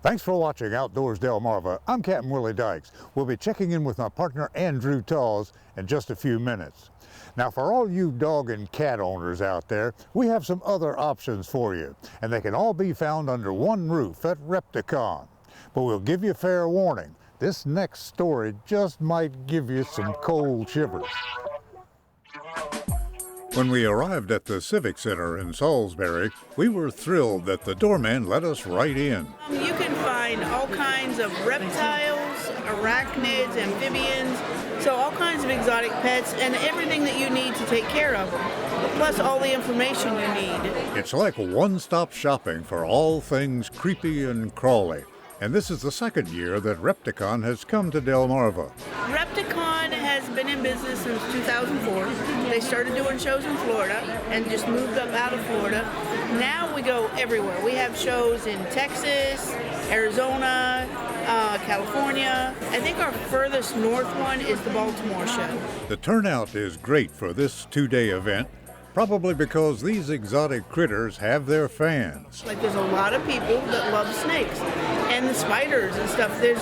Thanks for watching Outdoors Delmarva. I'm Captain Willie Dykes. We'll be checking in with my partner Andrew Taws in just a few minutes. Now, for all you dog and cat owners out there, we have some other options for you, and they can all be found under one roof at Repticon. But we'll give you fair warning. This next story just might give you some cold shivers. When we arrived at the Civic Center in Salisbury, we were thrilled that the doorman let us right in. You can find all kinds of reptiles, arachnids, amphibians, so all kinds of exotic pets and everything that you need to take care of them, plus all the information you need. It's like one-stop shopping for all things creepy and crawly. And this is the second year that Repticon has come to Delmarva. Repticon has been in business since 2004. They started doing shows in Florida and just moved up out of Florida. Now we go everywhere. We have shows in Texas, Arizona, California. I think our furthest north one is the Baltimore show. The turnout is great for this two-day event, probably because these exotic critters have their fans. Like there's a lot of people that love snakes and the spiders and stuff. There's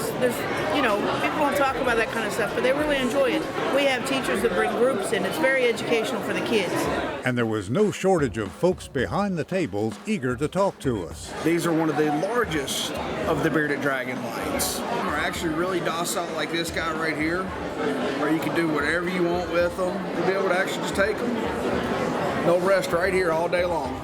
you know, people don't talk about that kind of stuff, but they really enjoy it. We have teachers that bring groups in. It's very educational for the kids. And there was no shortage of folks behind the tables eager to talk to us. These are one of the largest of the bearded dragon lights. They're actually really docile, like this guy right here, where you can do whatever you want with them. You'll be able to actually just take them. They'll rest right here all day long.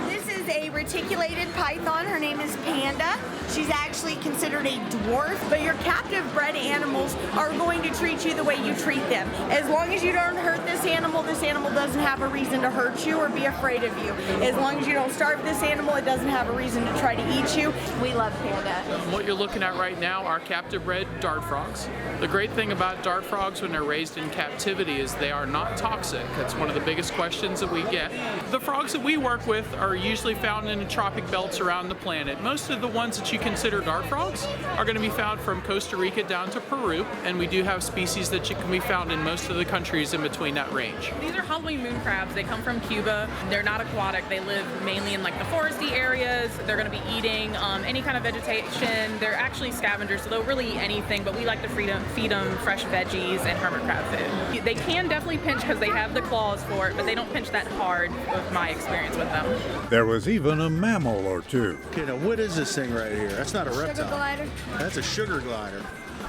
This is a reticulated python. Her name is Panda. She's actually considered a dwarf, but your captive bred animals are going to treat you the way you treat them. As long as you don't hurt this animal doesn't have a reason to hurt you or be afraid of you. As long as you don't starve this animal, it doesn't have a reason to try to eat you. We love Panda. What you're looking at right now are captive bred dart frogs. The great thing about dart frogs when they're raised in captivity is they are not toxic. That's one of the biggest questions that we get. The frogs that we work with are usually found in the tropic belts around the planet. Most of the ones that you consider dart frogs are going to be found from Costa Rica down to Peru, and we do have species that you can be found in most of the countries in between that range. These are Halloween moon crabs. They come from Cuba. They're not aquatic. They live mainly in like the foresty areas. They're going to be eating any kind of vegetation. They're actually scavengers, so they'll really eat anything, but we like to feed them fresh veggies and hermit crab food. They can definitely pinch because they have the claws for it, but they don't pinch that hard with my experience with them. There was even a mammal or two. Okay, now what is this thing right here? That's not a reptile. Sugar glider. That's a sugar glider.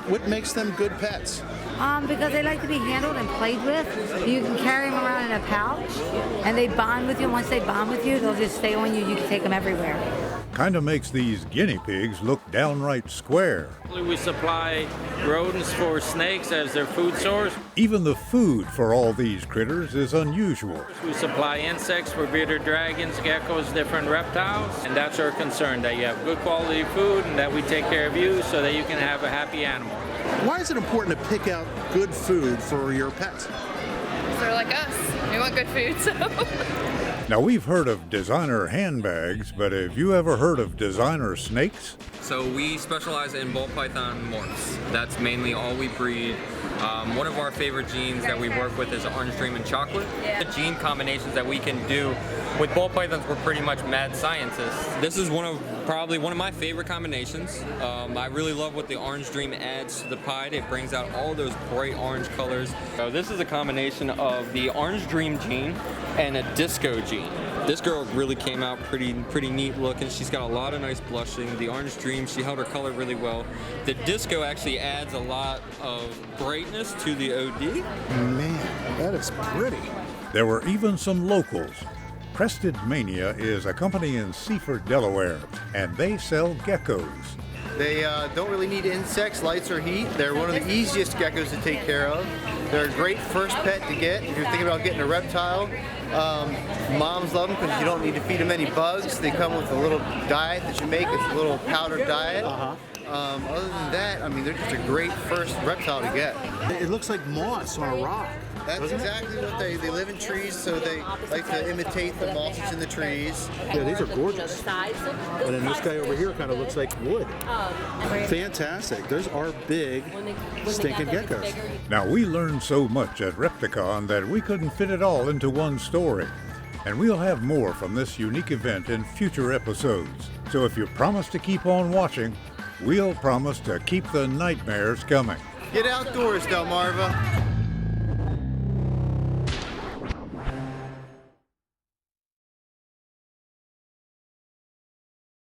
What makes them good pets? Because they like to be handled and played with. You can carry them around in a pouch, and they bond with you. Once they bond with you, they'll just stay on you. You can take them everywhere. Kind of makes these guinea pigs look downright square. We supply rodents for snakes as their food source. Even the food for all these critters is unusual. We supply insects for bearded dragons, geckos, different reptiles, and that's our concern, that you have good quality food and that we take care of you so that you can have a happy animal. Why is it important to pick out good food for your pets? They're like us. We want good food, so. Now, we've heard of designer handbags, but have you ever heard of designer snakes? So we specialize in ball python morphs. That's mainly all we breed. One of our favorite genes that we work with is orange dream and chocolate. The gene combinations that we can do with ball pythons, we're pretty much mad scientists. This is probably one of my favorite combinations. I really love what the orange dream adds to the pied. It brings out all those bright orange colors. So this is a combination of the orange dream gene and a disco gene. This girl really came out pretty neat looking. She's got a lot of nice blushing. The orange dream, she held her color really well. The disco actually adds a lot of brightness to the OD. Man, that is pretty. There were even some locals. CRESTED MANIA is a company in Seaford, Delaware, and they sell geckos. They don't really need insects, lights, or heat. They're one of the easiest geckos to take care of. They're a great first pet to get. If you're thinking about getting a reptile, moms love them because you don't need to feed them any bugs. They come with a little diet that you make. It's a little powdered diet. Other than that, I mean, they're just a great first reptile to get. It looks like moss on a rock. That's exactly what they live in trees, so they like to imitate the mosses in the trees. Yeah, these are gorgeous. And then this guy over here kind of looks like wood. Fantastic. Those are big, stinking geckos. Now, we learned so much at Repticon that we couldn't fit it all into one story. And we'll have more from this unique event in future episodes. So if you promise to keep on watching, we'll promise to keep the nightmares coming. Get outdoors, Delmarva.